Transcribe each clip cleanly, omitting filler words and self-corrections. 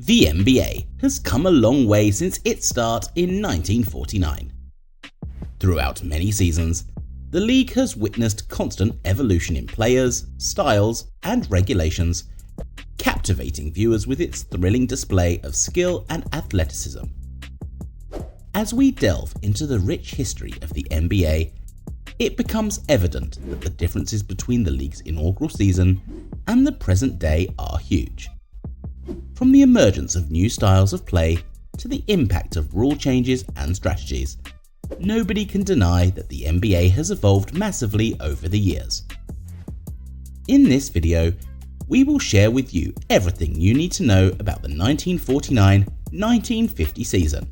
The NBA has come a long way since its start in 1949. Throughout many seasons, the league has witnessed constant evolution in players, styles, and regulations, captivating viewers with its thrilling display of skill and athleticism. As we delve into the rich history of the NBA, it becomes evident that the differences between the league's inaugural season and the present day are huge. From the emergence of new styles of play to the impact of rule changes and strategies, nobody can deny that the NBA has evolved massively over the years. In this video, we will share with you everything you need to know about the 1949-1950 season,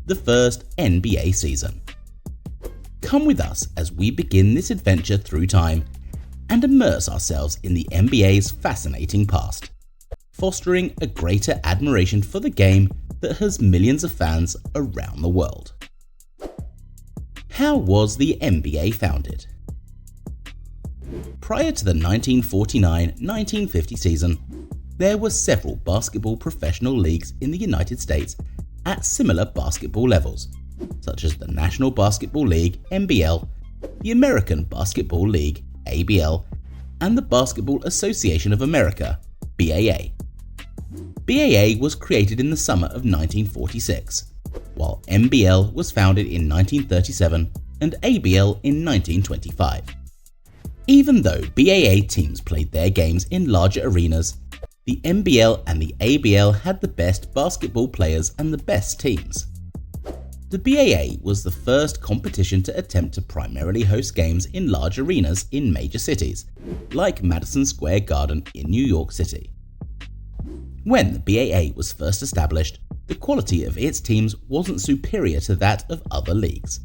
the first NBA season. Come with us as we begin this adventure through time and immerse ourselves in the NBA's fascinating past, fostering a greater admiration for the game that has millions of fans around the world. How was the NBA founded? Prior to the 1949-1950 season, there were several basketball professional leagues in the United States at similar basketball levels, such as the National Basketball League (NBL), the American Basketball League (ABL), and the Basketball Association of America (BAA). BAA was created in the summer of 1946, while NBL was founded in 1937 and ABL in 1925. Even though BAA teams played their games in larger arenas, the NBL and the ABL had the best basketball players and the best teams. The BAA was the first competition to attempt to primarily host games in large arenas in major cities, like Madison Square Garden in New York City. When the BAA was first established, the quality of its teams wasn't superior to that of other leagues.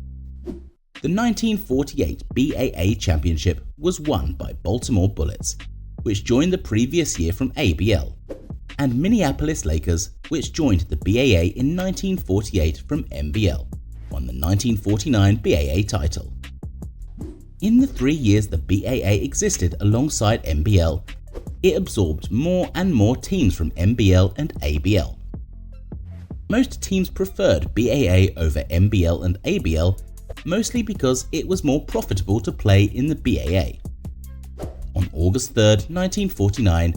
The 1948 BAA championship was won by Baltimore Bullets, which joined the previous year from ABL, and Minneapolis Lakers, which joined the BAA in 1948 from NBL, won the 1949 BAA title. In the 3 years the BAA existed alongside NBL, it absorbed more and more teams from NBL and ABL. Most teams preferred BAA over NBL and ABL, mostly because it was more profitable to play in the BAA. On August 3, 1949,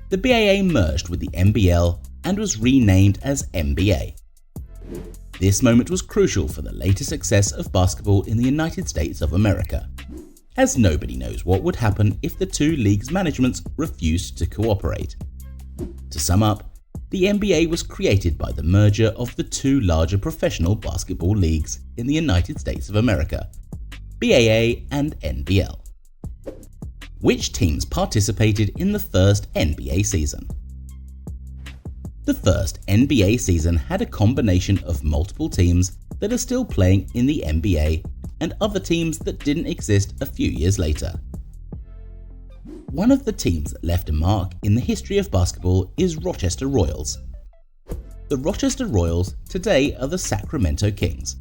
the BAA merged with the NBL and was renamed as NBA. This moment was crucial for the later success of basketball in the United States of America, as nobody knows what would happen if the two leagues' managements refused to cooperate. To sum up, the NBA was created by the merger of the two larger professional basketball leagues in the United States of America, BAA and NBL. Which teams participated in the first NBA season? The first NBA season had a combination of multiple teams that are still playing in the NBA and other teams that didn't exist a few years later. One of the teams that left a mark in the history of basketball is Rochester Royals. The Rochester Royals today are the Sacramento Kings,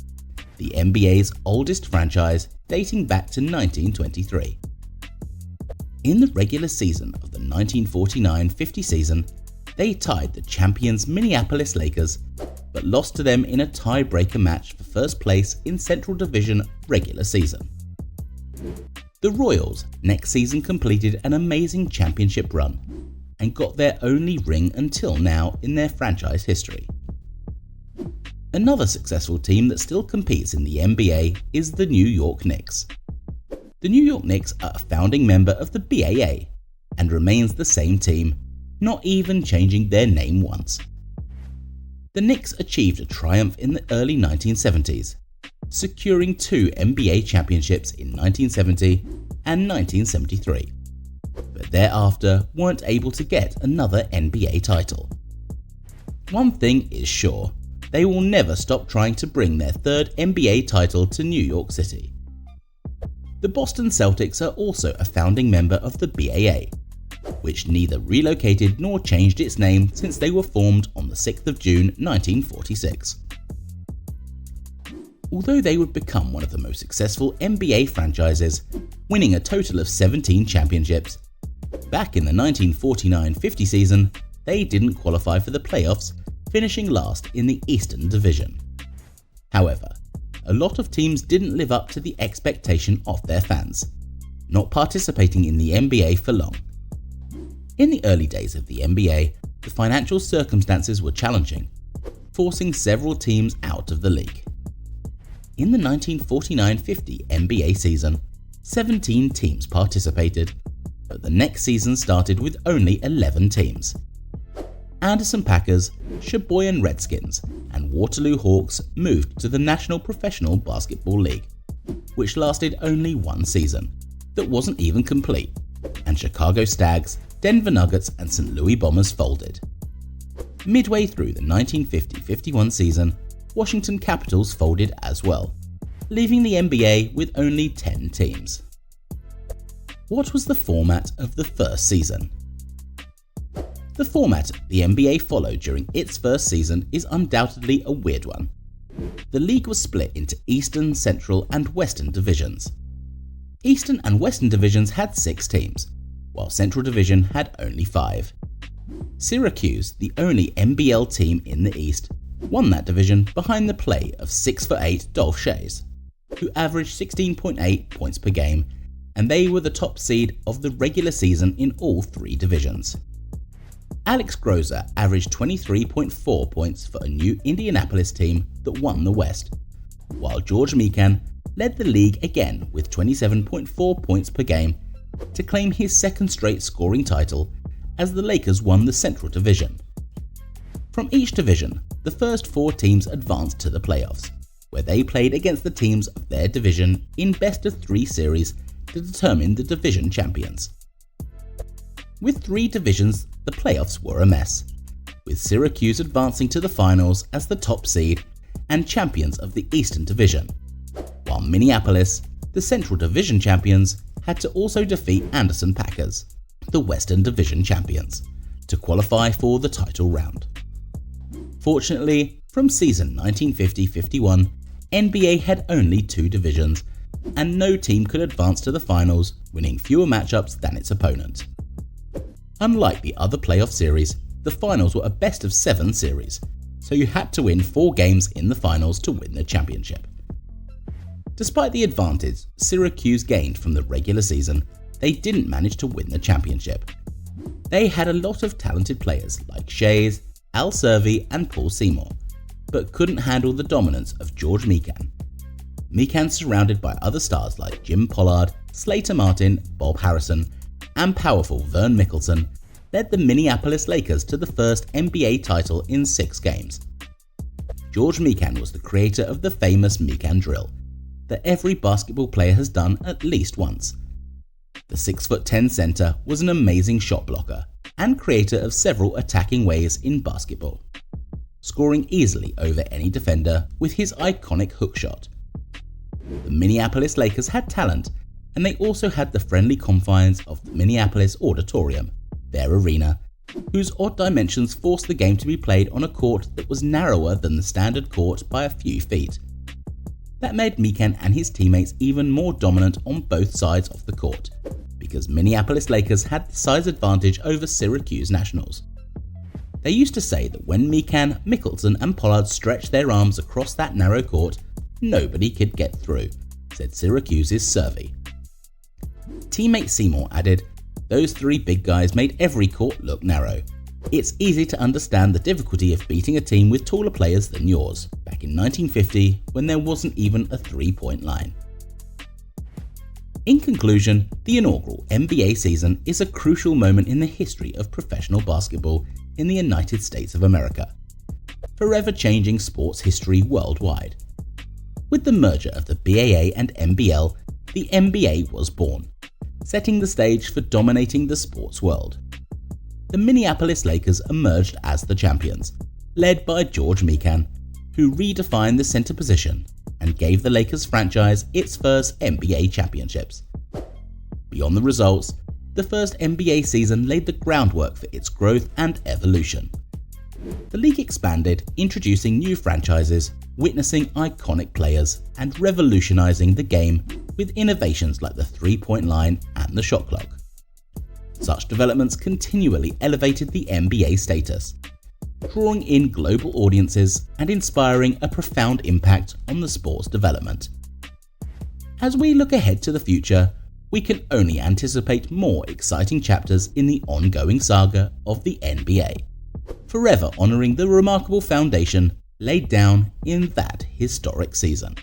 the NBA's oldest franchise dating back to 1923. In the regular season of the 1949-50 season, they tied the champions Minneapolis Lakers, but lost to them in a tiebreaker match for first place in Central Division regular season. The Royals next season completed an amazing championship run and got their only ring until now in their franchise history. Another successful team that still competes in the NBA is the New York Knicks. The New York Knicks are a founding member of the BAA and remains the same team, not even changing their name once. The Knicks achieved a triumph in the early 1970s, securing 2 NBA championships in 1970 and 1973, but thereafter weren't able to get another NBA title. One thing is sure, they will never stop trying to bring their third NBA title to New York City. The Boston Celtics are also a founding member of the BAA, which neither relocated nor changed its name since they were formed on the 6th of June 1946. Although they would become one of the most successful NBA franchises, winning a total of 17 championships, back in the 1949-50 season, they didn't qualify for the playoffs, finishing last in the Eastern Division. However, a lot of teams didn't live up to the expectation of their fans, not participating in the NBA for long. In the early days of the NBA, the financial circumstances were challenging, forcing several teams out of the league. In the 1949-50 NBA season, 17 teams participated, but the next season started with only 11 teams. Anderson Packers, Sheboygan Redskins, and Waterloo Hawks moved to the National Professional Basketball League, which lasted only one season, that wasn't even complete, and Chicago Stags, Denver Nuggets, and St. Louis Bombers folded. Midway through the 1950-51 season, Washington Capitals folded as well, leaving the NBA with only 10 teams. What was the format of the first season? The format the NBA followed during its first season is undoubtedly a weird one. The league was split into Eastern, Central, and Western divisions. Eastern and Western divisions had 6 teams, while Central Division had only 5. Syracuse, the only NBL team in the East, won that division behind the play of 6'8" Dolph Schayes, who averaged 16.8 points per game, and they were the top seed of the regular season in all 3 divisions. Alex Groza averaged 23.4 points for a new Indianapolis team that won the West, while George Mikan led the league again with 27.4 points per game to claim his second straight scoring title as the Lakers won the Central Division. From each division, the first 4 teams advanced to the playoffs, where they played against the teams of their division in best-of-3 series to determine the division champions. With 3 divisions, the playoffs were a mess, with Syracuse advancing to the finals as the top seed and champions of the Eastern Division, while Minneapolis, the Central Division champions, had to also defeat Anderson Packers, the Western Division champions, to qualify for the title round. Fortunately, from season 1950-51, NBA had only 2 divisions, and no team could advance to the finals, winning fewer matchups than its opponent. Unlike the other playoff series, the finals were a best-of-7 series, so you had to win 4 games in the finals to win the championship. Despite the advantage Syracuse gained from the regular season, they didn't manage to win the championship. They had a lot of talented players like Schayes, Al Servey, and Paul Seymour, but couldn't handle the dominance of George Mikan. Mikan, surrounded by other stars like Jim Pollard, Slater Martin, Bob Harrison, and powerful Vern Mickelson, led the Minneapolis Lakers to the first NBA title in 6 games. George Mikan was the creator of the famous Mikan drill, that every basketball player has done at least once. The 6'10" center was an amazing shot blocker and creator of several attacking ways in basketball, scoring easily over any defender with his iconic hook shot. The Minneapolis Lakers had talent, and they also had the friendly confines of the Minneapolis Auditorium, their arena, whose odd dimensions forced the game to be played on a court that was narrower than the standard court by a few feet. That made Mikan and his teammates even more dominant on both sides of the court, because Minneapolis Lakers had the size advantage over Syracuse Nationals. They used to say that when Mikan, Mickelson, and Pollard stretched their arms across that narrow court, nobody could get through, said Syracuse's Servey. Teammate Seymour added, "Those 3 big guys made every court look narrow. It's easy to understand the difficulty of beating a team with taller players than yours, back in 1950 when there wasn't even a 3-point line." In conclusion, the inaugural NBA season is a crucial moment in the history of professional basketball in the United States of America, forever changing sports history worldwide. With the merger of the BAA and NBL, the NBA was born, setting the stage for dominating the sports world. The Minneapolis Lakers emerged as the champions, led by George Mikan, who redefined the center position and gave the Lakers franchise its first NBA championships. Beyond the results, the first NBA season laid the groundwork for its growth and evolution. The league expanded, introducing new franchises, witnessing iconic players, and revolutionizing the game with innovations like the 3-point line and the shot clock. Such developments continually elevated the NBA status, drawing in global audiences and inspiring a profound impact on the sport's development. As we look ahead to the future, we can only anticipate more exciting chapters in the ongoing saga of the NBA, forever honouring the remarkable foundation laid down in that historic season.